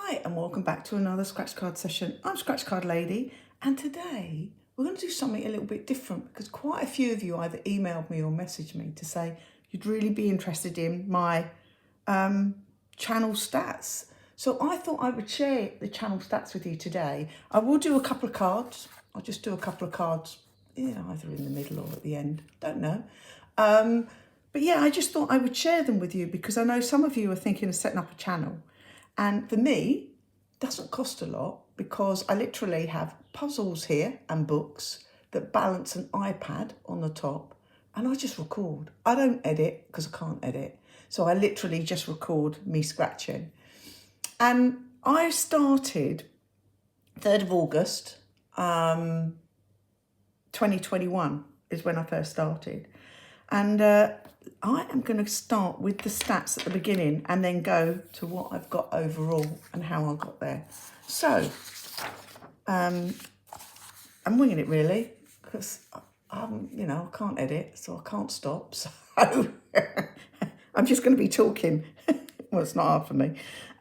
Hi and welcome back to another scratch card session. I'm Scratch Card Lady, and today we're going to do something a little bit different because quite a few of you either emailed me or messaged me to say you'd really be interested in my channel stats. So I thought I would share the channel stats with you today. I will do a couple of cards. I'll just do a couple of cards, either in the middle or at the end, don't know. But yeah, I just thought I would share them with you because I know some of you are thinking of setting up a channel. And for me, it doesn't cost a lot because I literally have puzzles here and books that balance an iPad on the top, and I just record. I don't edit because I can't edit. So I literally just record me scratching. And I started 3rd of August, 2021 is when I first started. And I am going to start with the stats at the beginning and then go to what I've got overall and how I got there. So, I'm winging it really because I can't edit, so I can't stop. So I'm just going to be talking. Well, it's not hard for me.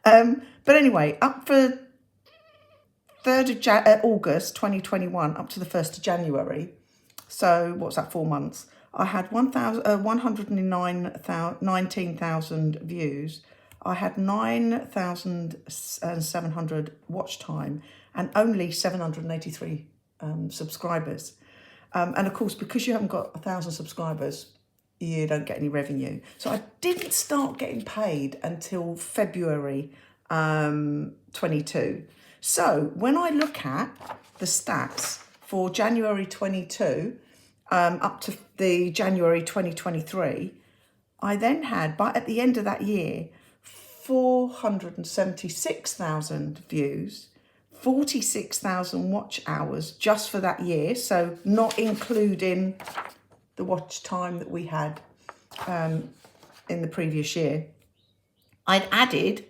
But anyway, up for 3rd of August 2021 up to the 1st of January. So what's that, 4 months? I had 119,000 views. I had 9,700 watch time and only 783 subscribers. And of course, because you haven't got 1,000 subscribers, you don't get any revenue. So I didn't start getting paid until February 22. So when I look at the stats for January 22, up to the January 2023, I then had, at the end of that year, 476,000 views, 46,000 watch hours just for that year. So not including the watch time that we had in the previous year. I'd added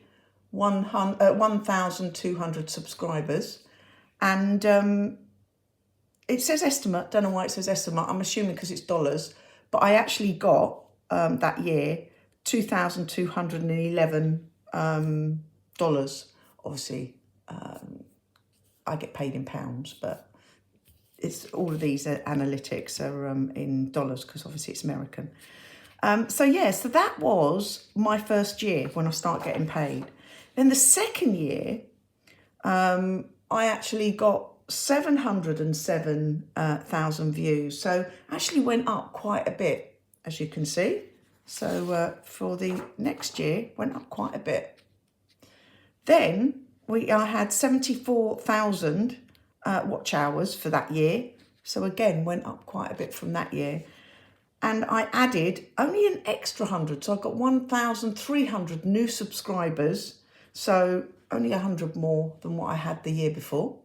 1,200 subscribers, and it says estimate, don't know why it says estimate, I'm assuming because it's dollars, but I actually got that year $2,211 Obviously, I get paid in pounds, but it's all of these analytics are in dollars because obviously it's American. So that was my first year when I start getting paid. Then the second year, I actually got 707,000 views. So actually went up quite a bit, as you can see. So for the next year, went up quite a bit. Then I had 74,000 watch hours for that year. So again, went up quite a bit from that year. And I added only an extra 100. So I got 1,300 new subscribers. So only 100 more than what I had the year before.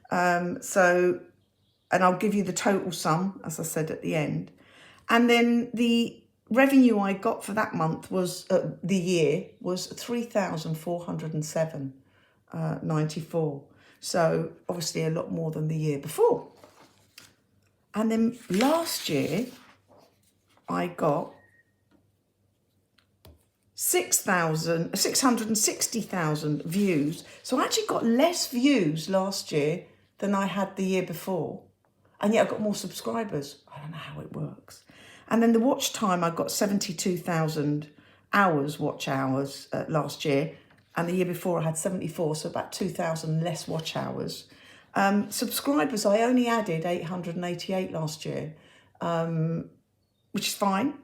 And I'll give you the total sum, as I said at the end. And then the revenue I got for that month was, the year, was 3,407.94. So obviously a lot more than the year before. And then last year, I got 660,000 views. So I actually got less views last year than I had the year before. And yet I got more subscribers. I don't know how it works. And then the watch time, I got 72,000 watch hours last year. And the year before I had 74, so about 2,000 less watch hours. Subscribers, I only added 888 last year, which is fine.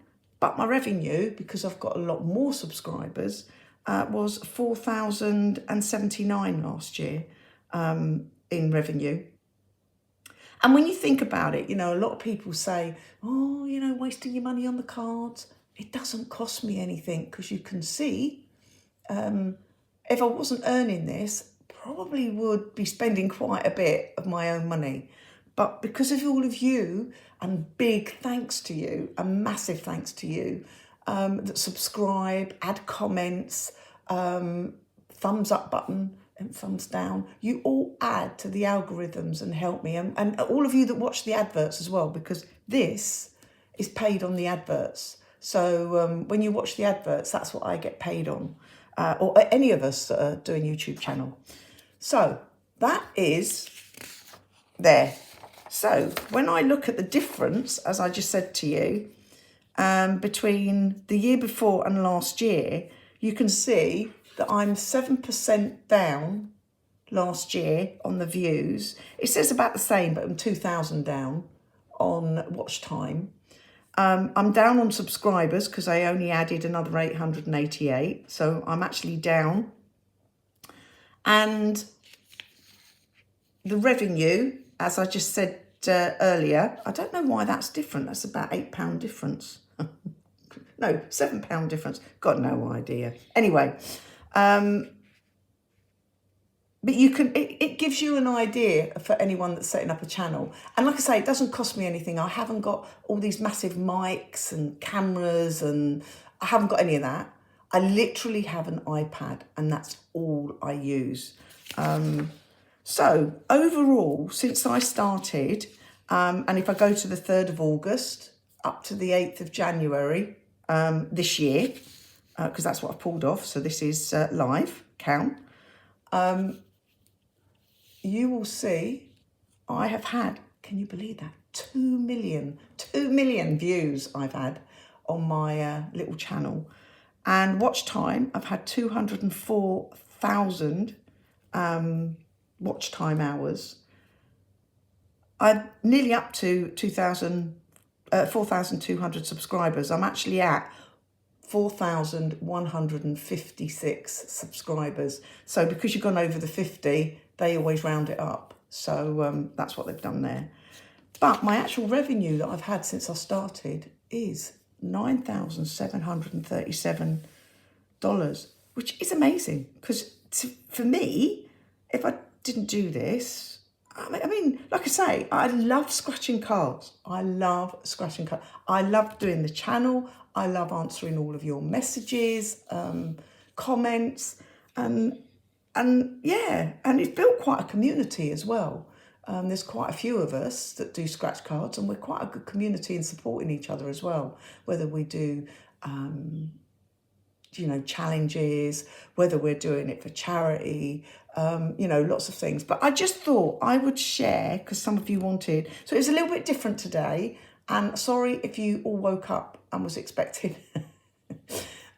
But my revenue, because I've got a lot more subscribers, was 4,079 last year in revenue. And when you think about it, a lot of people say, oh, wasting your money on the cards. It doesn't cost me anything because you can see, if I wasn't earning this, probably would be spending quite a bit of my own money. But because of all of you, and big thanks to you, a massive thanks to you, that subscribe, add comments, thumbs up button and thumbs down, you all add to the algorithms and help me. And all of you that watch the adverts as well, because this is paid on the adverts. So when you watch the adverts, that's what I get paid on. or any of us that are doing YouTube channel. So that is there. So when I look at the difference, as I just said to you, between the year before and last year, you can see that I'm 7% down last year on the views. It says about the same, but I'm 2,000 down on watch time. I'm down on subscribers because I only added another 888. So I'm actually down. And the revenue, as I just said earlier, I don't know why that's different. That's about £8 difference. No, £7 difference. Got no idea. Anyway, but you can, it gives you an idea for anyone that's setting up a channel. And like I say, it doesn't cost me anything. I haven't got all these massive mics and cameras, and I haven't got any of that. I literally have an iPad, and that's all I use. So overall, since I started, and if I go to the 3rd of August up to the 8th of January this year, because that's what I've pulled off, so this is live count, you will see I have had, can you believe that, 2 million views I've had on my little channel. And watch time, I've had 204,000 watch time hours. I'm nearly up to 4,200 subscribers. I'm actually at 4,156 subscribers. So because you've gone over the 50, they always round it up. So that's what they've done there. But my actual revenue that I've had since I started is $9,737, which is amazing. Because for me, if I didn't do this, I mean, like I say, I love scratching cards. I love scratching cards. I love doing the channel. I love answering all of your messages, comments, and yeah, and it's built quite a community as well. There's quite a few of us that do scratch cards, and we're quite a good community in supporting each other as well. Whether we do, challenges, whether we're doing it for charity, lots of things. But I just thought I would share because some of you wanted. So it's a little bit different today. And sorry if you all woke up and was expecting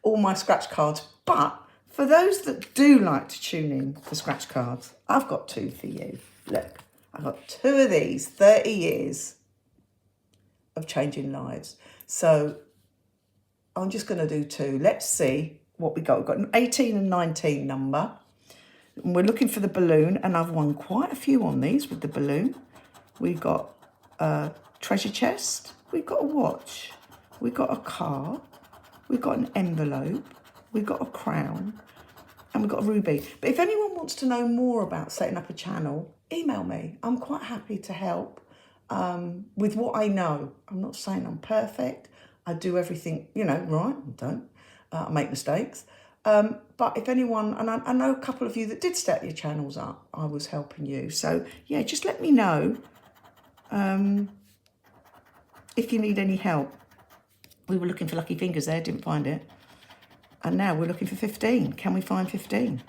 all my scratch cards. But for those that do like to tune in for scratch cards, I've got 2 for you. Look, I've got 2 of these, 30 years of changing lives. So I'm just going to do 2. Let's see what we got. We've got an 18 and 19 number. And we're looking for the balloon, and I've won quite a few on these with the balloon. We've got a treasure chest. We've got a watch. We've got a car. We've got an envelope. We've got a crown. And we've got a ruby. But if anyone wants to know more about setting up a channel, email me. I'm quite happy to help with what I know. I'm not saying I'm perfect. I do everything, right. I don't. I make mistakes. But if anyone, and I know a couple of you that did set your channels up, I was helping you. So, yeah, just let me know if you need any help. We were looking for lucky fingers there, didn't find it. And now we're looking for 15. Can we find 15?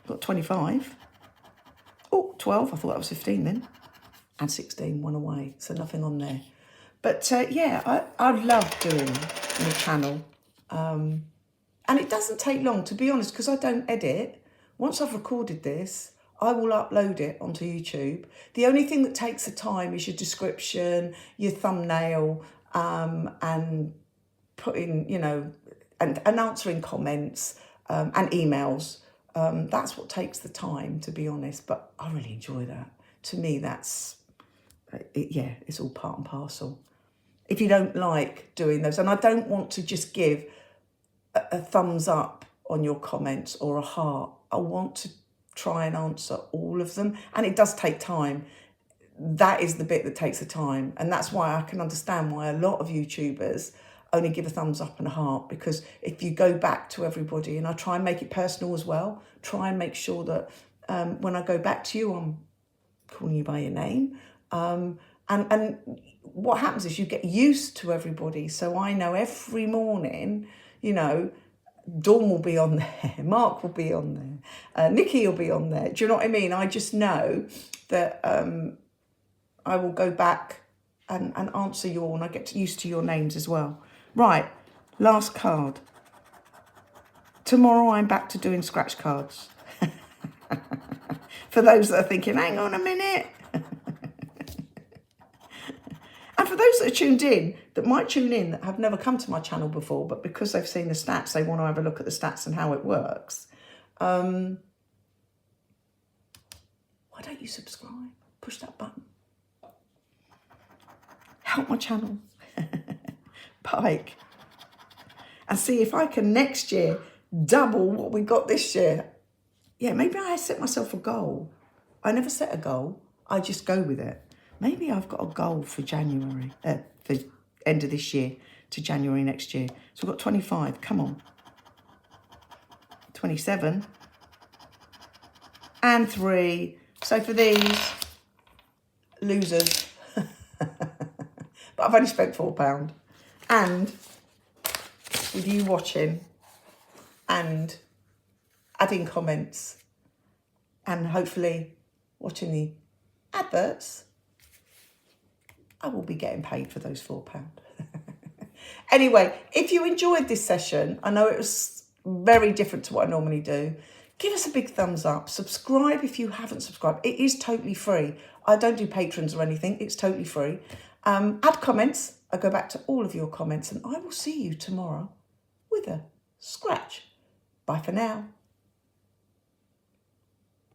Got 25. Oh, 12. I thought that was 15 then. And 16, 1 away. So nothing on there. But yeah, I love doing my channel. And it doesn't take long, to be honest, because I don't edit. Once I've recorded this, I will upload it onto YouTube. The only thing that takes the time is your description, your thumbnail, and putting, and answering comments and emails. That's what takes the time, to be honest. But I really enjoy that. To me, that's, it's all part and parcel. If you don't like doing those, and I don't want to just give a thumbs up on your comments or a heart. I want to try and answer all of them. And it does take time. That is the bit that takes the time. And that's why I can understand why a lot of YouTubers only give a thumbs up and a heart, because if you go back to everybody, and I try and make it personal as well, try and make sure that when I go back to you, I'm calling you by your name. And what happens is you get used to everybody. So I know every morning, Dawn will be on there. Mark will be on there. Nikki will be on there. Do you know what I mean? I just know that I will go back and answer you all, and I get used to your names as well. Right, last card. Tomorrow I'm back to doing scratch cards. For those that are thinking, hang on a minute. And for those that are tuned in, that might tune in, that have never come to my channel before, but because they've seen the stats, they want to have a look at the stats and how it works. Why don't you subscribe? Push that button. Help my channel. Pike. And see if I can next year double what we got this year. Yeah, maybe I set myself a goal. I never set a goal. I just go with it. Maybe I've got a goal for January, for end of this year to January next year. So we've got 25, come on. 27. And 3. So for these, losers. But I've only spent £4. And with you watching and adding comments and hopefully watching the adverts, I will be getting paid for those £4. Anyway, if you enjoyed this session, I know it was very different to what I normally do. Give us a big thumbs up. Subscribe if you haven't subscribed. It is totally free. I don't do patrons or anything. It's totally free. Add comments. I go back to all of your comments, and I will see you tomorrow with a scratch. Bye for now.